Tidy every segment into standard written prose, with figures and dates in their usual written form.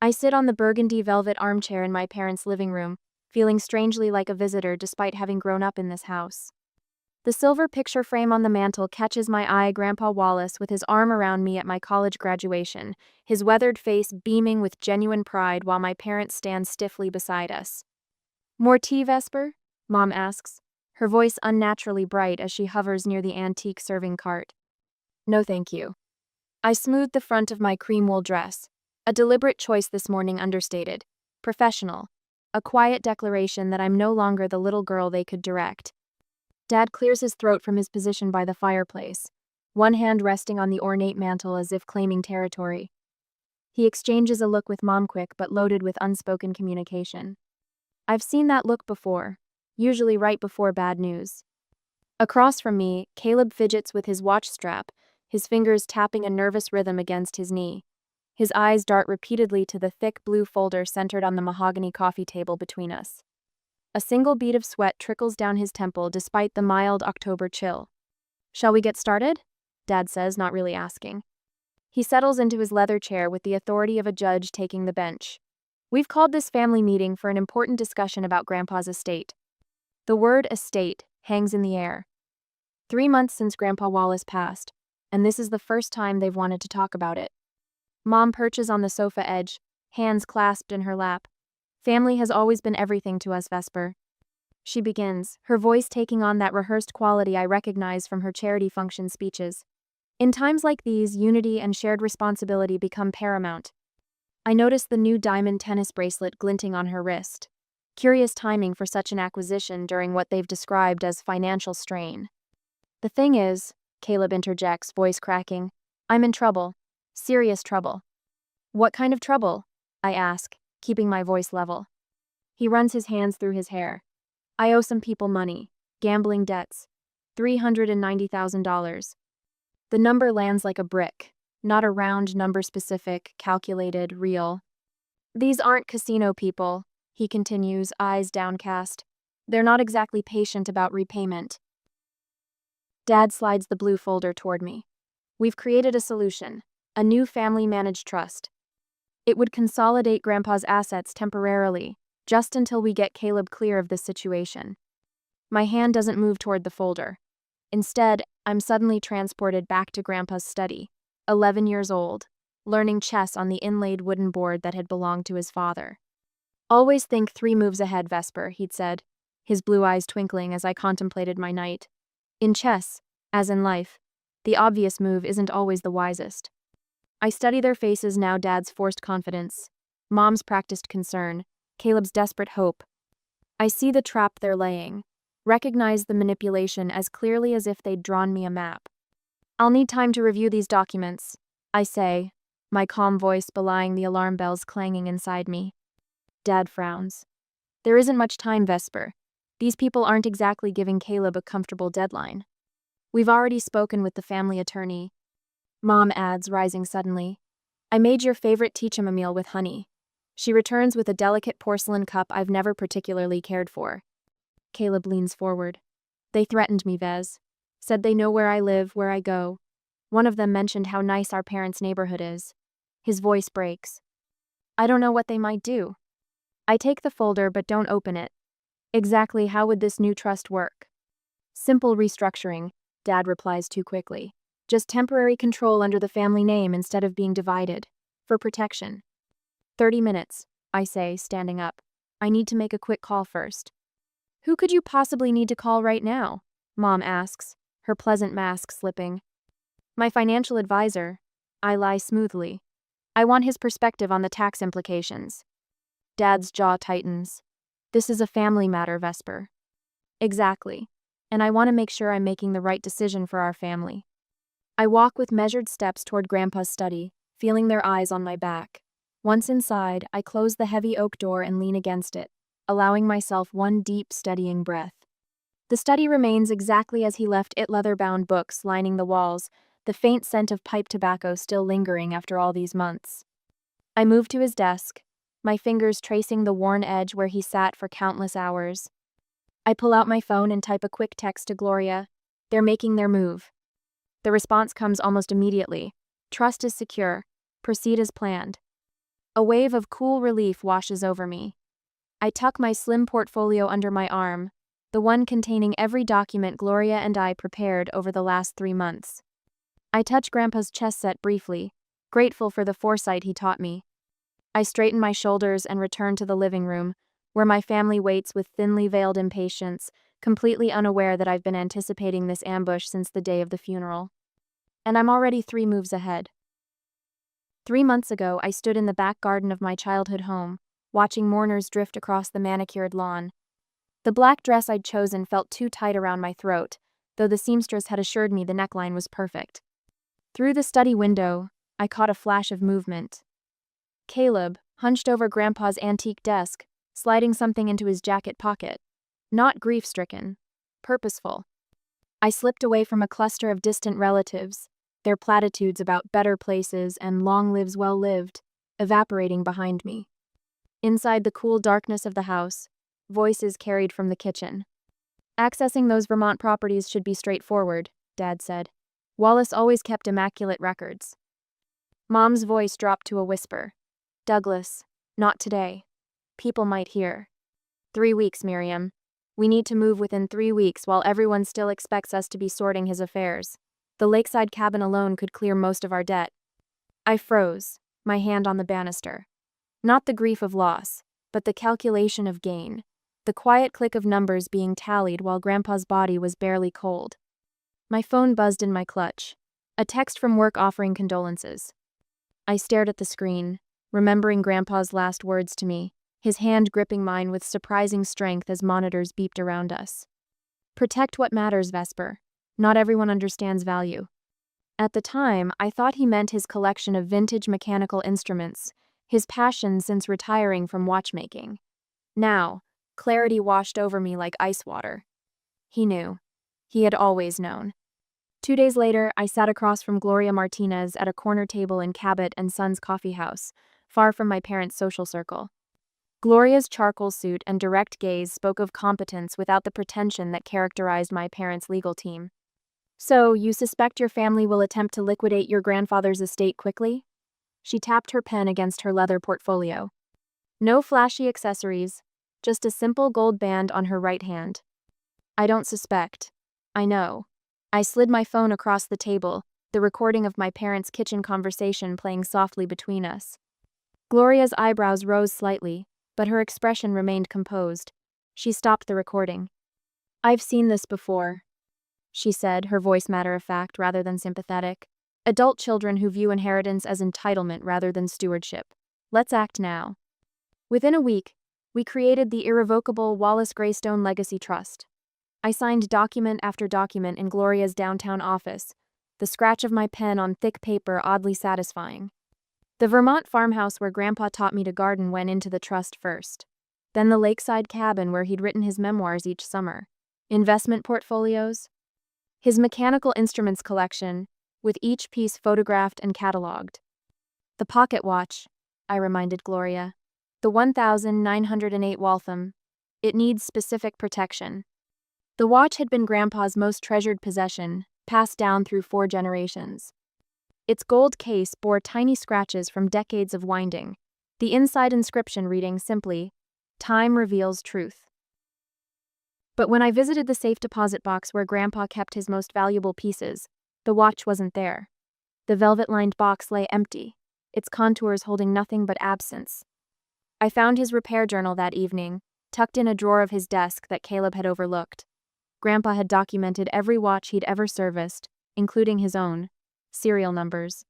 I sit on the burgundy velvet armchair in my parents' living room, feeling strangely like a visitor despite having grown up in this house. The silver picture frame on the mantel catches my eye. Grandpa Wallace with his arm around me at my college graduation, his weathered face beaming with genuine pride while my parents stand stiffly beside us. "More tea, Vesper?" Mom asks, her voice unnaturally bright as she hovers near the antique serving cart. "No thank you." I smoothed the front of my cream wool dress. A deliberate choice this morning, understated. Professional. A quiet declaration that I'm no longer the little girl they could direct. Dad clears his throat from his position by the fireplace, one hand resting on the ornate mantel as if claiming territory. He exchanges a look with Mom, quick but loaded with unspoken communication. I've seen that look before, usually right before bad news. Across from me, Caleb fidgets with his watch strap, his fingers tapping a nervous rhythm against his knee. His eyes dart repeatedly to the thick blue folder centered on the mahogany coffee table between us. A single bead of sweat trickles down his temple despite the mild October chill. "Shall we get started?" Dad says, not really asking. He settles into his leather chair with the authority of a judge taking the bench. "We've called this family meeting for an important discussion about Grandpa's estate." The word estate hangs in the air. 3 months since Grandpa Wallace passed, and this is the first time they've wanted to talk about it. Mom perches on the sofa edge, hands clasped in her lap. "Family has always been everything to us, Vesper," she begins, her voice taking on that rehearsed quality I recognize from her charity function speeches. In times like these, unity and shared responsibility become paramount. I notice the new diamond tennis bracelet glinting on her wrist. Curious timing for such an acquisition during what they've described as financial strain. "The thing is," Caleb interjects, voice cracking, "I'm in trouble. Serious trouble." "What kind of trouble?" I ask, keeping my voice level. He runs his hands through his hair. "I owe some people money. Gambling debts. $390,000. The number lands like a brick, not a round number, specific, calculated, real. "These aren't casino people," he continues, eyes downcast. "They're not exactly patient about repayment." Dad slides the blue folder toward me. "We've created a solution, a new family-managed trust. It would consolidate Grandpa's assets temporarily, just until we get Caleb clear of this situation." My hand doesn't move toward the folder. Instead, I'm suddenly transported back to Grandpa's study, 11 years old, learning chess on the inlaid wooden board that had belonged to his father. "Always think 3 moves ahead, Vesper," he'd said, his blue eyes twinkling as I contemplated my knight. In chess, as in life, the obvious move isn't always the wisest. I study their faces now, Dad's forced confidence, Mom's practiced concern, Caleb's desperate hope. I see the trap they're laying, recognize the manipulation as clearly as if they'd drawn me a map. "I'll need time to review these documents," I say, my calm voice belying the alarm bells clanging inside me. Dad frowns. "There isn't much time, Vesper. These people aren't exactly giving Caleb a comfortable deadline. We've already spoken with the family attorney." Mom adds, rising suddenly, "I made your favorite teach-em meal with honey." She returns with a delicate porcelain cup I've never particularly cared for. Caleb leans forward. "They threatened me, Vez. Said they know where I live, where I go. One of them mentioned how nice our parents' neighborhood is." His voice breaks. "I don't know what they might do." I take the folder but don't open it. "Exactly how would this new trust work?" "Simple restructuring," Dad replies too quickly. "Just temporary control under the family name instead of being divided. For protection." 30 minutes, I say, standing up. "I need to make a quick call first." "Who could you possibly need to call right now?" Mom asks, her pleasant mask slipping. "My financial advisor." I lie smoothly. "I want his perspective on the tax implications." Dad's jaw tightens. "This is a family matter, Vesper." "Exactly. And I want to make sure I'm making the right decision for our family." I walk with measured steps toward Grandpa's study, feeling their eyes on my back. Once inside, I close the heavy oak door and lean against it, allowing myself one deep, steadying breath. The study remains exactly as he left it, leather-bound books lining the walls, the faint scent of pipe tobacco still lingering after all these months. I move to his desk, my fingers tracing the worn edge where he sat for countless hours. I pull out my phone and type a quick text to Gloria. "They're making their move." The response comes almost immediately. "Trust is secure. Proceed as planned." A wave of cool relief washes over me. I tuck my slim portfolio under my arm, the one containing every document Gloria and I prepared over the last 3 months. I touch Grandpa's chest set briefly, grateful for the foresight he taught me. I straighten my shoulders and return to the living room, where my family waits with thinly veiled impatience, completely unaware that I've been anticipating this ambush since the day of the funeral. And I'm already 3 moves ahead. 3 months ago, I stood in the back garden of my childhood home, watching mourners drift across the manicured lawn. The black dress I'd chosen felt too tight around my throat, though the seamstress had assured me the neckline was perfect. Through the study window, I caught a flash of movement. Caleb, hunched over Grandpa's antique desk, sliding something into his jacket pocket. Not grief-stricken. Purposeful. I slipped away from a cluster of distant relatives, their platitudes about better places and long lives well lived, evaporating behind me. Inside the cool darkness of the house, voices carried from the kitchen. Accessing those Vermont properties should be straightforward, Dad said. Wallace always kept immaculate records. Mom's voice dropped to a whisper. Douglas, not today. People might hear. 3 weeks, Miriam. We need to move within 3 weeks while everyone still expects us to be sorting his affairs. The lakeside cabin alone could clear most of our debt. I froze, my hand on the banister. Not the grief of loss, but the calculation of gain. The quiet click of numbers being tallied while Grandpa's body was barely cold. My phone buzzed in my clutch. A text from work offering condolences. I stared at the screen, remembering Grandpa's last words to me, his hand gripping mine with surprising strength as monitors beeped around us. Protect what matters, Vesper. Not everyone understands value. At the time, I thought he meant his collection of vintage mechanical instruments, his passion since retiring from watchmaking. Now, clarity washed over me like ice water. He knew. He had always known. 2 days later, I sat across from Gloria Martinez at a corner table in Cabot and Sons Coffee House, far from my parents' social circle. Gloria's charcoal suit and direct gaze spoke of competence without the pretension that characterized my parents' legal team. So, you suspect your family will attempt to liquidate your grandfather's estate quickly? She tapped her pen against her leather portfolio. No flashy accessories, just a simple gold band on her right hand. I don't suspect. I know. I slid my phone across the table, the recording of my parents' kitchen conversation playing softly between us. Gloria's eyebrows rose slightly, but her expression remained composed. She stopped the recording. I've seen this before, she said, her voice matter-of-fact rather than sympathetic. Adult children who view inheritance as entitlement rather than stewardship. Let's act now. Within a week, we created the irrevocable Wallace Greystone Legacy Trust. I signed document after document in Gloria's downtown office, the scratch of my pen on thick paper oddly satisfying. The Vermont farmhouse where Grandpa taught me to garden went into the trust first. Then the lakeside cabin where he'd written his memoirs each summer. Investment portfolios. His mechanical instruments collection, with each piece photographed and cataloged. The pocket watch, I reminded Gloria. The 1908 Waltham. It needs specific protection. The watch had been Grandpa's most treasured possession, passed down through 4 generations. Its gold case bore tiny scratches from decades of winding, the inside inscription reading simply, "Time reveals truth." But when I visited the safe deposit box where Grandpa kept his most valuable pieces, the watch wasn't there. The velvet-lined box lay empty, its contours holding nothing but absence. I found his repair journal that evening, tucked in a drawer of his desk that Caleb had overlooked. Grandpa had documented every watch he'd ever serviced, including his own. Serial numbers.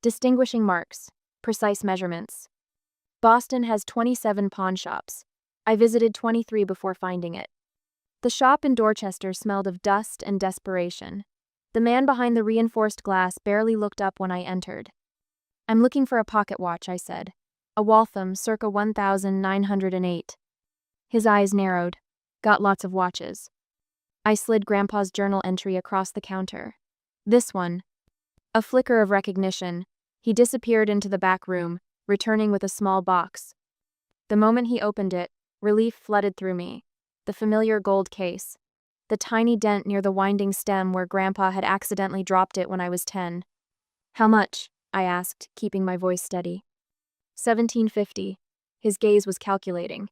Distinguishing marks. Precise measurements. Boston has 27 pawn shops. I visited 23 before finding it. The shop in Dorchester smelled of dust and desperation. The man behind the reinforced glass barely looked up when I entered. I'm looking for a pocket watch, I said. A Waltham circa 1908. His eyes narrowed. Got lots of watches. I slid Grandpa's journal entry across the counter. This one. A flicker of recognition. He disappeared into the back room, returning with a small box. The moment he opened it, relief flooded through me. The familiar gold case. The tiny dent near the winding stem where Grandpa had accidentally dropped it when I was 10. How much? I asked, keeping my voice steady. 1750. His gaze was calculating.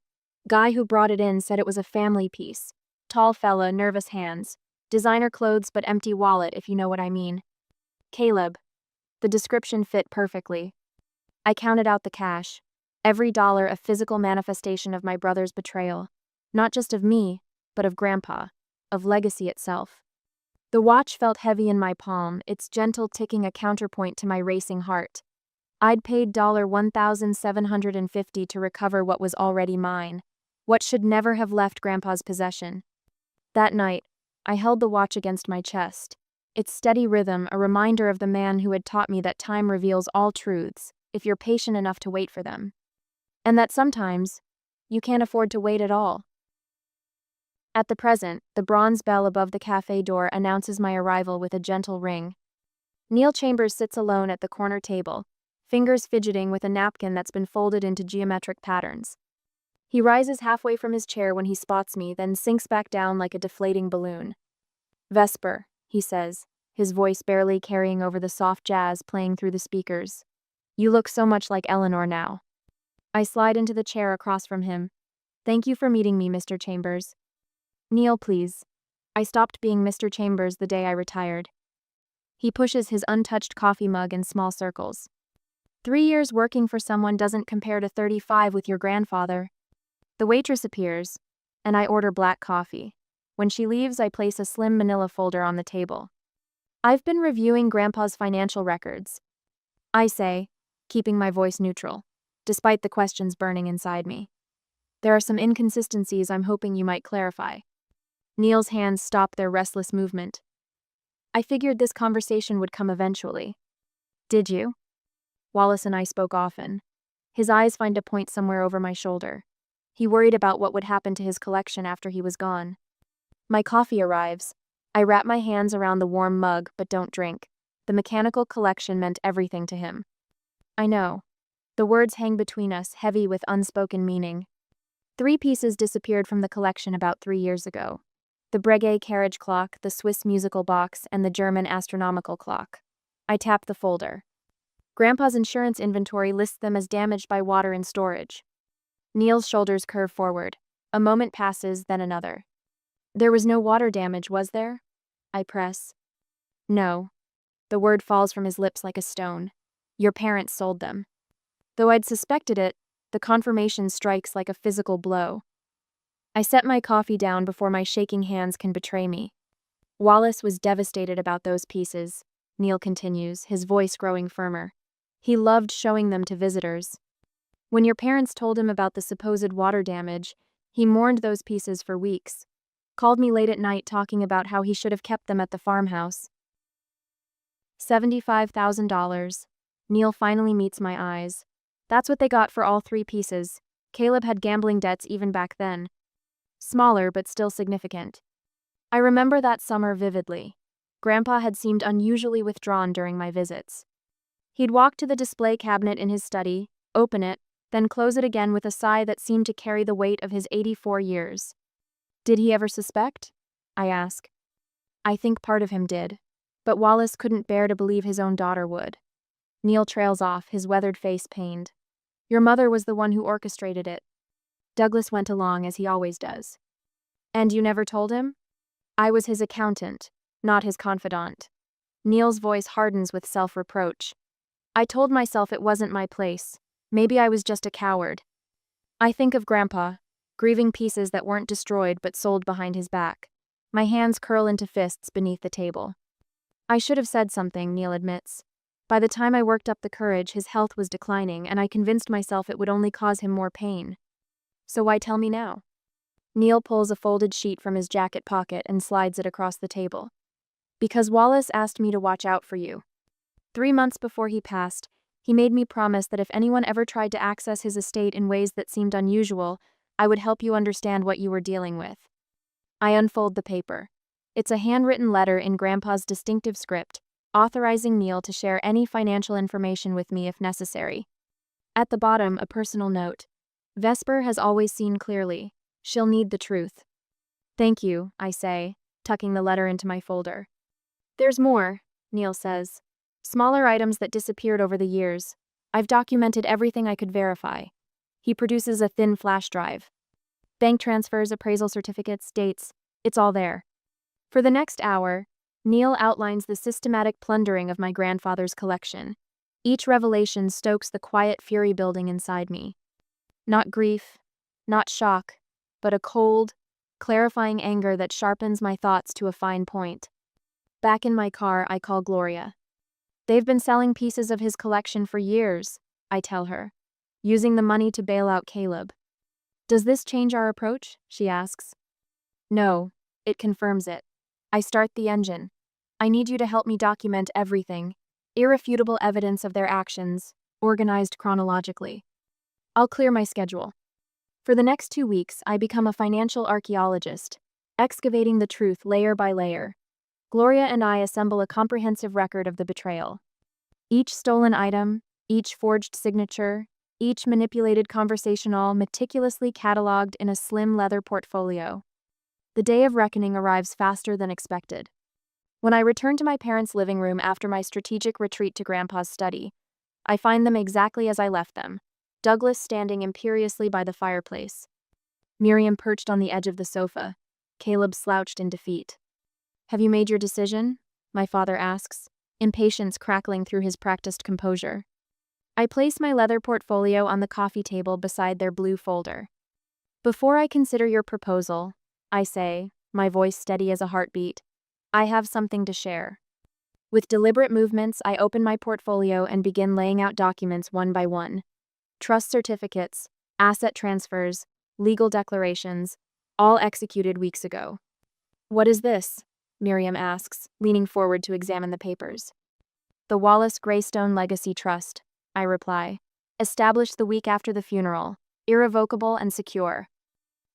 Guy who brought it in said it was a family piece. Tall fella, nervous hands. Designer clothes but empty wallet, if you know what I mean. Caleb. The description fit perfectly. I counted out the cash. Every dollar a physical manifestation of my brother's betrayal. Not just of me, but of Grandpa. Of legacy itself. The watch felt heavy in my palm, its gentle ticking a counterpoint to my racing heart. I'd paid $1,750 to recover what was already mine, what should never have left Grandpa's possession. That night, I held the watch against my chest, its steady rhythm a reminder of the man who had taught me that time reveals all truths, if you're patient enough to wait for them. And that sometimes, you can't afford to wait at all. At the present, the bronze bell above the cafe door announces my arrival with a gentle ring. Neil Chambers sits alone at the corner table, fingers fidgeting with a napkin that's been folded into geometric patterns. He rises halfway from his chair when he spots me, then sinks back down like a deflating balloon. "Vesper," he says, his voice barely carrying over the soft jazz playing through the speakers. "You look so much like Eleanor now." I slide into the chair across from him. "Thank you for meeting me, Mr. Chambers." "Neil, please." I stopped being Mr. Chambers the day I retired. He pushes his untouched coffee mug in small circles. 3 years working for someone doesn't compare to 35 with your grandfather. The waitress appears, and I order black coffee. When she leaves, I place a slim manila folder on the table. "I've been reviewing Grandpa's financial records," I say, keeping my voice neutral, despite the questions burning inside me. "There are some inconsistencies I'm hoping you might clarify." Neil's hands stop their restless movement. "I figured this conversation would come eventually." "Did you?" Wallace and I spoke often. His eyes find a point somewhere over my shoulder. He worried about what would happen to his collection after he was gone. My coffee arrives. I wrap my hands around the warm mug, but don't drink. The mechanical collection meant everything to him. I know. The words hang between us, heavy with unspoken meaning. 3 pieces disappeared from the collection about 3 years ago. The Breguet carriage clock, the Swiss musical box, and the German astronomical clock. I tap the folder. Grandpa's insurance inventory lists them as damaged by water in storage. Neil's shoulders curve forward. A moment passes, then another. "There was no water damage, was there?" I press. "No." The word falls from his lips like a stone. "Your parents sold them." Though I'd suspected it, the confirmation strikes like a physical blow. I set my coffee down before my shaking hands can betray me. "Wallace was devastated about those pieces," Neil continues, his voice growing firmer. "He loved showing them to visitors. When your parents told him about the supposed water damage, he mourned those pieces for weeks. Called me late at night talking about how he should have kept them at the farmhouse." $75,000. Neil finally meets my eyes. That's what they got for all 3 pieces. Caleb had gambling debts even back then. Smaller, but still significant. I remember that summer vividly. Grandpa had seemed unusually withdrawn during my visits. He'd walk to the display cabinet in his study, open it, then close it again with a sigh that seemed to carry the weight of his 84 years. "Did he ever suspect?" I ask. "I think part of him did, but Wallace couldn't bear to believe his own daughter would." Neil trails off, his weathered face pained. "Your mother was the one who orchestrated it." Douglas went along as he always does. "And you never told him?" "I was his accountant, not his confidant." Neil's voice hardens with self-reproach. "I told myself it wasn't my place. Maybe I was just a coward." I think of Grandpa, grieving pieces that weren't destroyed but sold behind his back. My hands curl into fists beneath the table. "I should have said something," Neil admits. "By the time I worked up the courage, his health was declining, and I convinced myself it would only cause him more pain. So why tell me now?" Neil pulls a folded sheet from his jacket pocket and slides it across the table. "Because Wallace asked me to watch out for you. 3 months before he passed, he made me promise that if anyone ever tried to access his estate in ways that seemed unusual, I would help you understand what you were dealing with." I unfold the paper. It's a handwritten letter in Grandpa's distinctive script, authorizing Neil to share any financial information with me if necessary. At the bottom, a personal note. "Vesper has always seen clearly. She'll need the truth." "Thank you," I say, tucking the letter into my folder. "There's more," Neil says. "Smaller items that disappeared over the years. I've documented everything I could verify. He produces a thin flash drive. Bank transfers, appraisal certificates, dates, it's all there. For the next hour, Neil outlines the systematic plundering of my grandfather's collection. Each revelation stokes the quiet fury building inside me. Not grief, not shock, but a cold, clarifying anger that sharpens my thoughts to a fine point. Back in my car, I call Gloria. They've been selling pieces of his collection for years, I tell her, using the money to bail out Caleb. Does this change our approach? She asks. No, it confirms it. I start the engine. I need you to help me document everything, irrefutable evidence of their actions, organized chronologically. I'll clear my schedule. For the next 2 weeks, I become a financial archaeologist, excavating the truth layer by layer. Gloria and I assemble a comprehensive record of the betrayal. Each stolen item, each forged signature, each manipulated conversation, all meticulously cataloged in a slim leather portfolio. The day of reckoning arrives faster than expected. When I return to my parents' living room after my strategic retreat to Grandpa's study, I find them exactly as I left them, Douglas standing imperiously by the fireplace, Miriam perched on the edge of the sofa, Caleb slouched in defeat. Have you made your decision? My father asks, impatience crackling through his practiced composure. I place my leather portfolio on the coffee table beside their blue folder. Before I consider your proposal, I say, my voice steady as a heartbeat, I have something to share. With deliberate movements, I open my portfolio and begin laying out documents one by one. Trust certificates, asset transfers, legal declarations, all executed weeks ago. What is this? Miriam asks, leaning forward to examine the papers. The Wallace Greystone Legacy Trust, I reply. Established the week after the funeral, irrevocable and secure.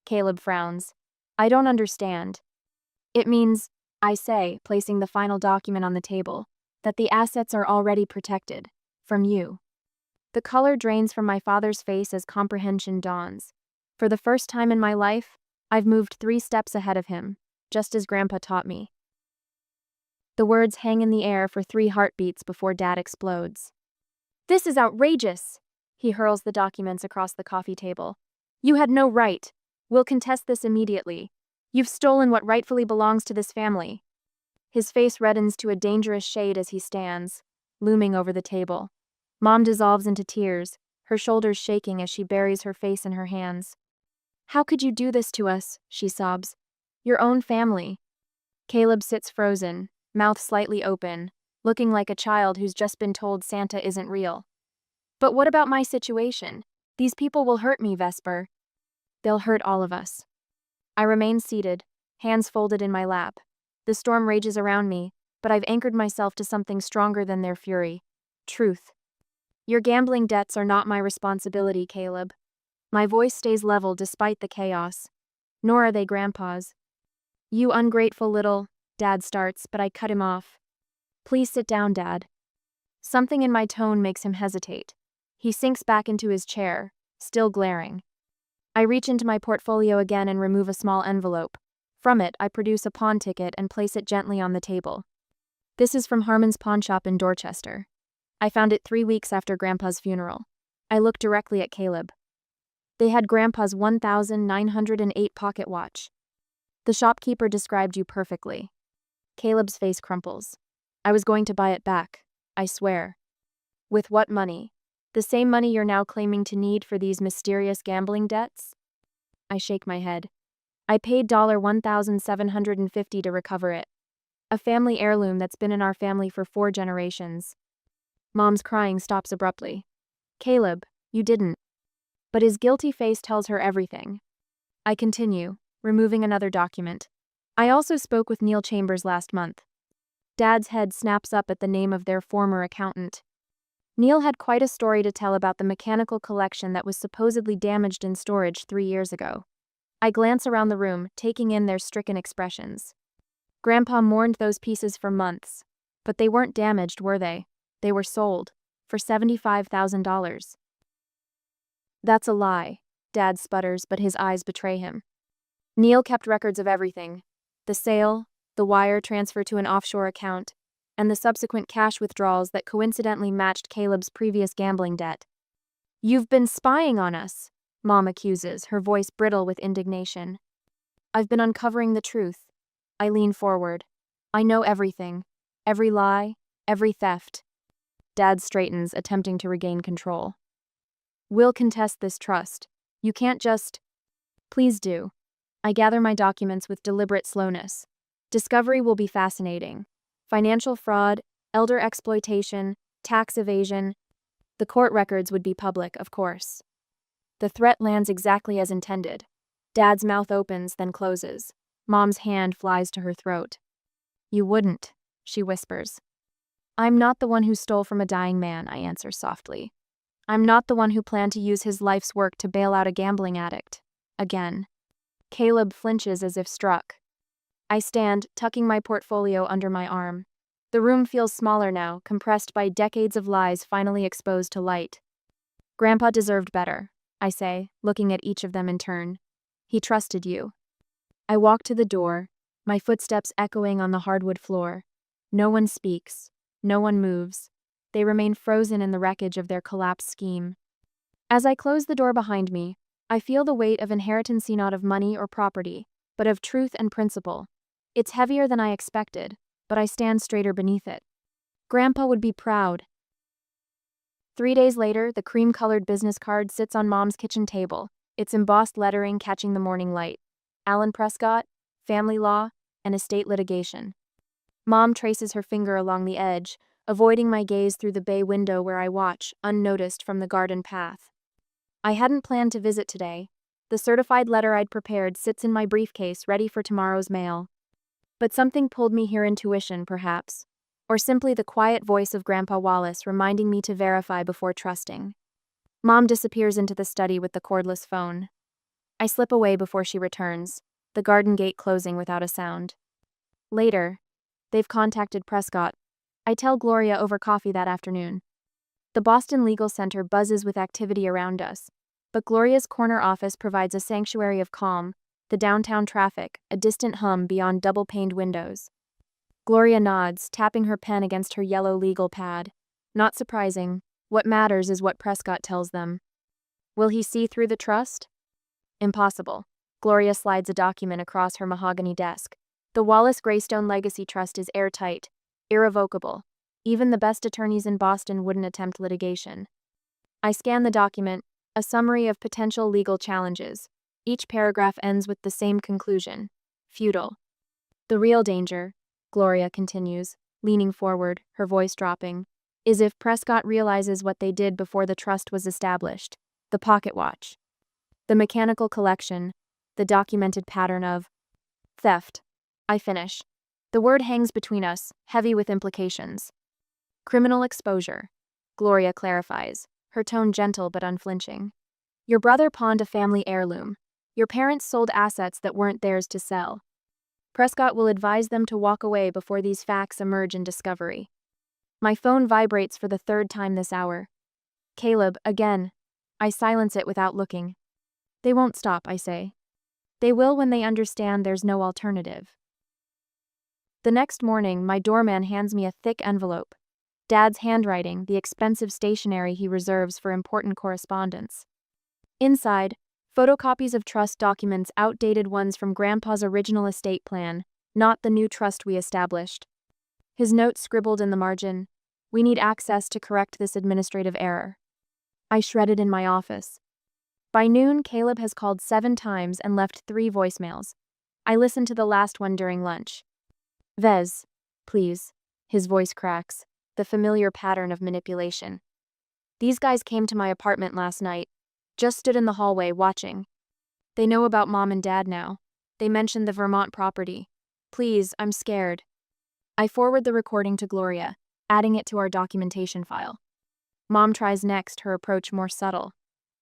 Caleb frowns. I don't understand. It means, I say, placing the final document on the table, that the assets are already protected. From you. The color drains from my father's face as comprehension dawns. For the first time in my life, I've moved 3 steps ahead of him, just as Grandpa taught me. The words hang in the air for 3 heartbeats before Dad explodes. This is outrageous! He hurls the documents across the coffee table. You had no right. We'll contest this immediately. You've stolen what rightfully belongs to this family. His face reddens to a dangerous shade as he stands, looming over the table. Mom dissolves into tears, her shoulders shaking as she buries her face in her hands. How could you do this to us? She sobs. Your own family. Caleb sits frozen, mouth slightly open, looking like a child who's just been told Santa isn't real. But what about my situation? These people will hurt me, Vesper. They'll hurt all of us. I remain seated, hands folded in my lap. The storm rages around me, but I've anchored myself to something stronger than their fury. Truth. Your gambling debts are not my responsibility, Caleb. My voice stays level despite the chaos. Nor are they Grandpa's. You ungrateful little, Dad starts, but I cut him off. Please sit down, Dad. Something in my tone makes him hesitate. He sinks back into his chair, still glaring. I reach into my portfolio again and remove a small envelope. From it, I produce a pawn ticket and place it gently on the table. This is from Harmon's pawn shop in Dorchester. I found it 3 weeks after Grandpa's funeral. I look directly at Caleb. They had Grandpa's 1908 pocket watch. The shopkeeper described you perfectly. Caleb's face crumples. I was going to buy it back, I swear. With what money? The same money you're now claiming to need for these mysterious gambling debts? I shake my head. I paid $1,750 to recover it. A family heirloom that's been in our family for 4 generations. Mom's crying stops abruptly. Caleb, you didn't. But his guilty face tells her everything. I continue, removing another document. I also spoke with Neil Chambers last month. Dad's head snaps up at the name of their former accountant. Neil had quite a story to tell about the mechanical collection that was supposedly damaged in storage 3 years ago. I glance around the room, taking in their stricken expressions. Grandpa mourned those pieces for months. But they weren't damaged, were they? They were sold. For $75,000. That's a lie, Dad sputters, but his eyes betray him. Neil kept records of everything. The sale, the wire transfer to an offshore account, and the subsequent cash withdrawals that coincidentally matched Caleb's previous gambling debt. "You've been spying on us," Mom accuses, her voice brittle with indignation. "I've been uncovering the truth." I lean forward. "I know everything. Every lie, every theft." Dad straightens, attempting to regain control. "We'll contest this trust. You can't just—" "Please do." I gather my documents with deliberate slowness. Discovery will be fascinating. Financial fraud, elder exploitation, tax evasion. The court records would be public, of course. The threat lands exactly as intended. Dad's mouth opens, then closes. Mom's hand flies to her throat. "You wouldn't," she whispers. "I'm not the one who stole from a dying man," I answer softly. "I'm not the one who planned to use his life's work to bail out a gambling addict. Again." Caleb flinches as if struck. I stand, tucking my portfolio under my arm. The room feels smaller now, compressed by decades of lies finally exposed to light. "Grandpa deserved better," I say, looking at each of them in turn. "He trusted you." I walk to the door, my footsteps echoing on the hardwood floor. No one speaks. No one moves. They remain frozen in the wreckage of their collapsed scheme. As I close the door behind me, I feel the weight of inheritance, not of money or property, but of truth and principle. It's heavier than I expected, but I stand straighter beneath it. Grandpa would be proud. 3 days later, the cream-colored business card sits on Mom's kitchen table, its embossed lettering catching the morning light. Alan Prescott, family law, and estate litigation. Mom traces her finger along the edge, avoiding my gaze through the bay window where I watch, unnoticed from the garden path. I hadn't planned to visit today. The certified letter I'd prepared sits in my briefcase, ready for tomorrow's mail. But something pulled me here, intuition, perhaps. Or simply the quiet voice of Grandpa Wallace reminding me to verify before trusting. Mom disappears into the study with the cordless phone. I slip away before she returns, the garden gate closing without a sound. Later, they've contacted Prescott. I tell Gloria over coffee that afternoon. The Boston Legal Center buzzes with activity around us, but Gloria's corner office provides a sanctuary of calm, the downtown traffic, a distant hum beyond double-paned windows. Gloria nods, tapping her pen against her yellow legal pad. Not surprising. What matters is what Prescott tells them. Will he see through the trust? Impossible. Gloria slides a document across her mahogany desk. The Wallace Greystone Legacy Trust is airtight, irrevocable. Even the best attorneys in Boston wouldn't attempt litigation. I scan the document, a summary of potential legal challenges. Each paragraph ends with the same conclusion: futile. The real danger, Gloria continues, leaning forward, her voice dropping, is if Prescott realizes what they did before the trust was established: the pocket watch, the mechanical collection, the documented pattern of theft. I finish. The word hangs between us, heavy with implications. Criminal exposure, Gloria clarifies, her tone gentle but unflinching. Your brother pawned a family heirloom. Your parents sold assets that weren't theirs to sell. Prescott will advise them to walk away before these facts emerge in discovery. My phone vibrates for the third time this hour. Caleb, again. I silence it without looking. They won't stop, I say. They will when they understand there's no alternative. The next morning, my doorman hands me a thick envelope. Dad's handwriting, the expensive stationery he reserves for important correspondence. Inside, photocopies of trust documents, outdated ones from Grandpa's original estate plan, not the new trust we established. His note scribbled in the margin: "We need access to correct this administrative error." I shredded in my office. By noon, Caleb has called 7 times and left 3 voicemails. I listened to the last one during lunch. "Vez, please." His voice cracks, the familiar pattern of manipulation. "These guys came to my apartment last night. Just stood in the hallway watching. They know about Mom and Dad now. They mentioned the Vermont property. Please, I'm scared." I forward the recording to Gloria, adding it to our documentation file. Mom tries next, her approach more subtle.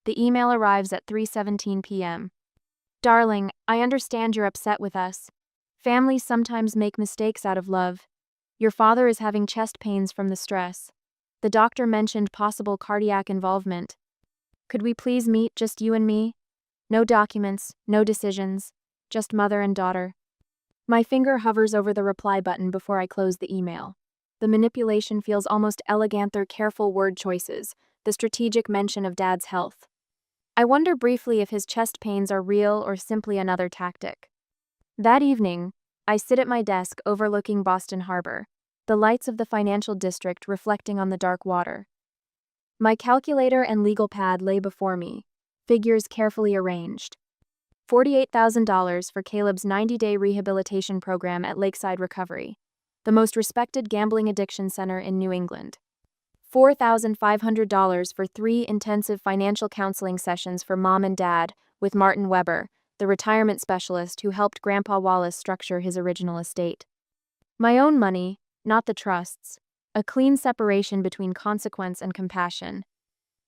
The email arrives at 3:17 p.m. "Darling, I understand you're upset with us. Families sometimes make mistakes out of love. Your father is having chest pains from the stress. The doctor mentioned possible cardiac involvement. Could we please meet, just you and me? No documents, no decisions, just mother and daughter." My finger hovers over the reply button before I close the email. The manipulation feels almost elegant, their careful word choices, the strategic mention of Dad's health. I wonder briefly if his chest pains are real or simply another tactic. That evening, I sit at my desk overlooking Boston Harbor, the lights of the financial district reflecting on the dark water. My calculator and legal pad lay before me, figures carefully arranged. $48,000 for Caleb's 90-day rehabilitation program at Lakeside Recovery, the most respected gambling addiction center in New England. $4,500 for 3 intensive financial counseling sessions for Mom and Dad with Martin Weber, the retirement specialist who helped Grandpa Wallace structure his original estate. My own money, not the trust's. A clean separation between consequence and compassion.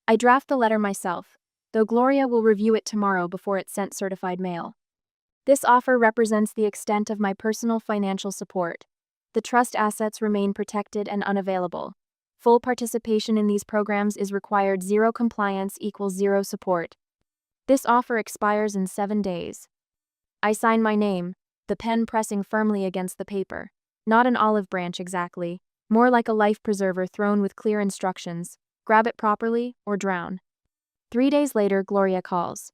I draft the letter myself, though Gloria will review it tomorrow before it's sent certified mail. This offer represents the extent of my personal financial support. The trust assets remain protected and unavailable. Full participation in these programs is required. Zero compliance equals zero support. This offer expires in 7 days. I sign my name, the pen pressing firmly against the paper. Not an olive branch exactly, more like a life preserver thrown with clear instructions: grab it properly or drown. 3 days later, Gloria calls.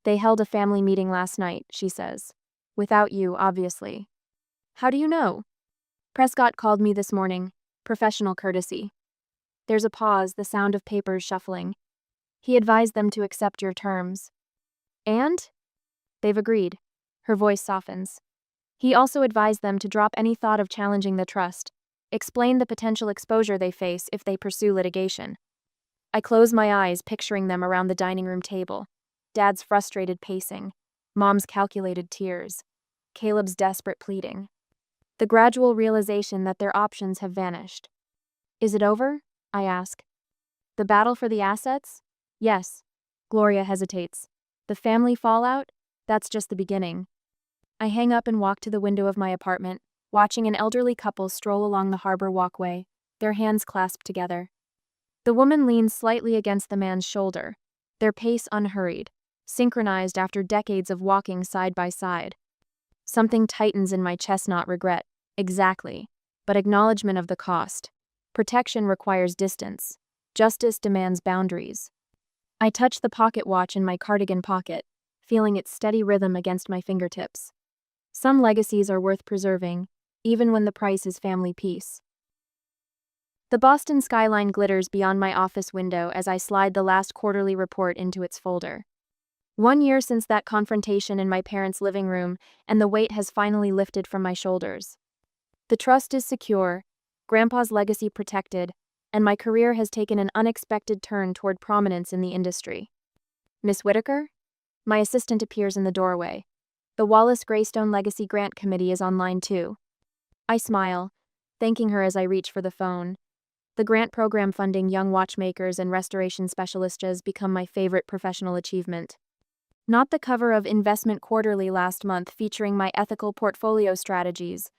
They held a family meeting last night, she says. Without you, obviously. How do you know? Prescott called me this morning. Professional courtesy. There's a pause, the sound of papers shuffling. He advised them to accept your terms. And? They've agreed. Her voice softens. He also advised them to drop any thought of challenging the trust. Explain the potential exposure they face if they pursue litigation. I close my eyes, picturing them around the dining room table. Dad's frustrated pacing. Mom's calculated tears. Caleb's desperate pleading. The gradual realization that their options have vanished. Is it over? I ask. The battle for the assets? Yes. Gloria hesitates. The family fallout? That's just the beginning. I hang up and walk to the window of my apartment, watching an elderly couple stroll along the harbor walkway, their hands clasped together. The woman leans slightly against the man's shoulder, their pace unhurried, synchronized after decades of walking side by side. Something tightens in my chest, not regret, exactly, but acknowledgement of the cost. Protection requires distance. Justice demands boundaries. I touch the pocket watch in my cardigan pocket, feeling its steady rhythm against my fingertips. Some legacies are worth preserving, even when the price is family peace. The Boston skyline glitters beyond my office window as I slide the last quarterly report into its folder. 1 year since that confrontation in my parents' living room, and the weight has finally lifted from my shoulders. The trust is secure, Grandpa's legacy protected, and my career has taken an unexpected turn toward prominence in the industry. Miss Whitaker? My assistant appears in the doorway. The Wallace Greystone Legacy Grant Committee is online too. I smile, thanking her as I reach for the phone. The grant program funding young watchmakers and restoration specialists has become my favorite professional achievement. Not the cover of Investment Quarterly last month featuring my ethical portfolio strategies,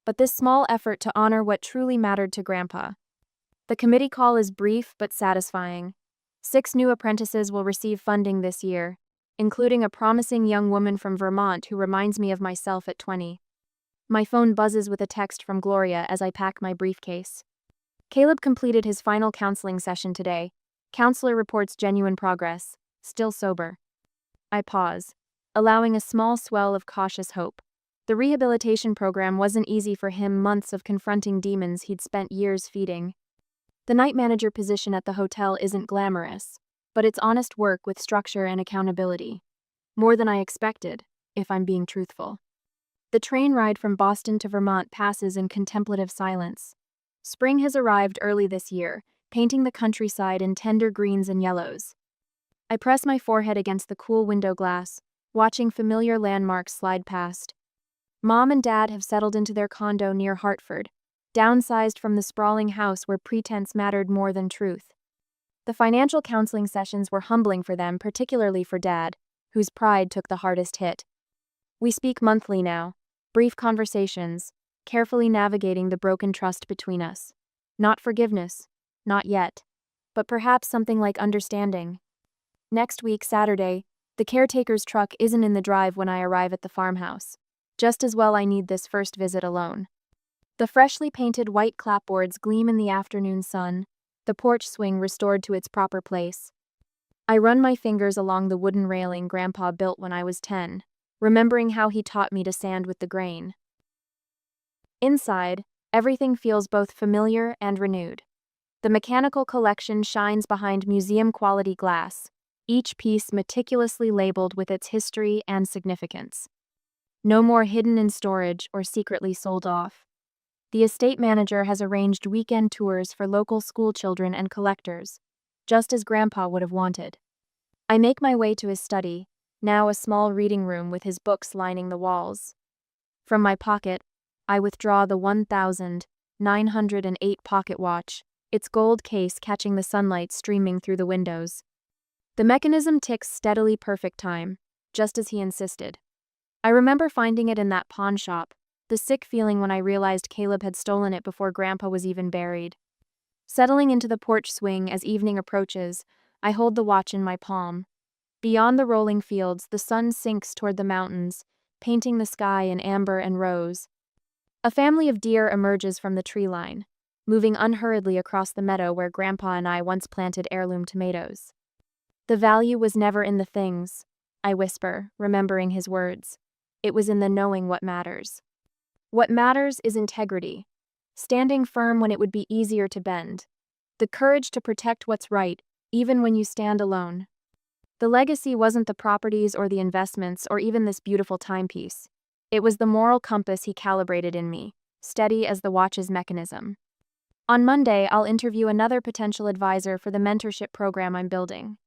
but this small effort to honor what truly mattered to Grandpa. The committee call is brief but satisfying. 6 new apprentices will receive funding this year, including a promising young woman from Vermont who reminds me of myself at 20. My phone buzzes with a text from Gloria as I pack my briefcase. Caleb completed his final counseling session today. Counselor reports genuine progress, still sober. I pause, allowing a small swell of cautious hope. The rehabilitation program wasn't easy for him, months of confronting demons he'd spent years feeding. The night manager position at the hotel isn't glamorous, but it's honest work with structure and accountability. More than I expected, if I'm being truthful. The train ride from Boston to Vermont passes in contemplative silence. Spring has arrived early this year, painting the countryside in tender greens and yellows. I press my forehead against the cool window glass, watching familiar landmarks slide past. Mom and Dad have settled into their condo near Hartford, downsized from the sprawling house where pretense mattered more than truth. The financial counseling sessions were humbling for them, particularly for Dad, whose pride took the hardest hit. We speak monthly now, brief conversations, carefully navigating the broken trust between us. Not forgiveness, not yet, but perhaps something like understanding. Next week, Saturday, the caretaker's truck isn't in the drive when I arrive at the farmhouse. Just as well I need this first visit alone. The freshly painted white clapboards gleam in the afternoon sun, the porch swing restored to its proper place. I run my fingers along the wooden railing Grandpa built when I was 10, remembering how he taught me to sand with the grain. Inside, everything feels both familiar and renewed. The mechanical collection shines behind museum-quality glass, each piece meticulously labeled with its history and significance. No more hidden in storage or secretly sold off. The estate manager has arranged weekend tours for local school children and collectors, just as Grandpa would have wanted. I make my way to his study, now a small reading room with his books lining the walls. From my pocket, I withdraw the 1908 pocket watch, its gold case catching the sunlight streaming through the windows. The mechanism ticks steadily perfect time, just as he insisted. I remember finding it in that pawn shop, the sick feeling when I realized Caleb had stolen it before Grandpa was even buried. Settling into the porch swing as evening approaches, I hold the watch in my palm. Beyond the rolling fields, the sun sinks toward the mountains, painting the sky in amber and rose. A family of deer emerges from the tree line, moving unhurriedly across the meadow where Grandpa and I once planted heirloom tomatoes. The value was never in the things, I whisper, remembering his words. It was in the knowing what matters. What matters is integrity, standing firm when it would be easier to bend, the courage to protect what's right, even when you stand alone. The legacy wasn't the properties or the investments or even this beautiful timepiece. It was the moral compass he calibrated in me, steady as the watch's mechanism. On Monday, I'll interview another potential advisor for the mentorship program I'm building.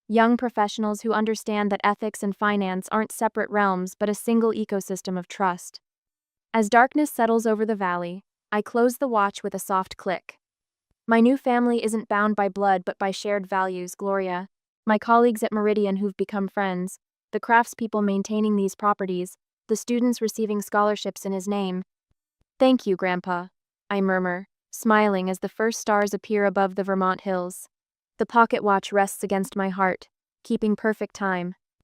Young professionals who understand that ethics and finance aren't separate realms but a single ecosystem of trust. As darkness settles over the valley, I close the watch with a soft click. My new family isn't bound by blood but by shared values, Gloria. My colleagues at Meridian who've become friends, the craftspeople maintaining these properties, the students receiving scholarships in his name. Thank you, Grandpa, I murmur, smiling as the first stars appear above the Vermont hills. The pocket watch rests against my heart, keeping perfect time.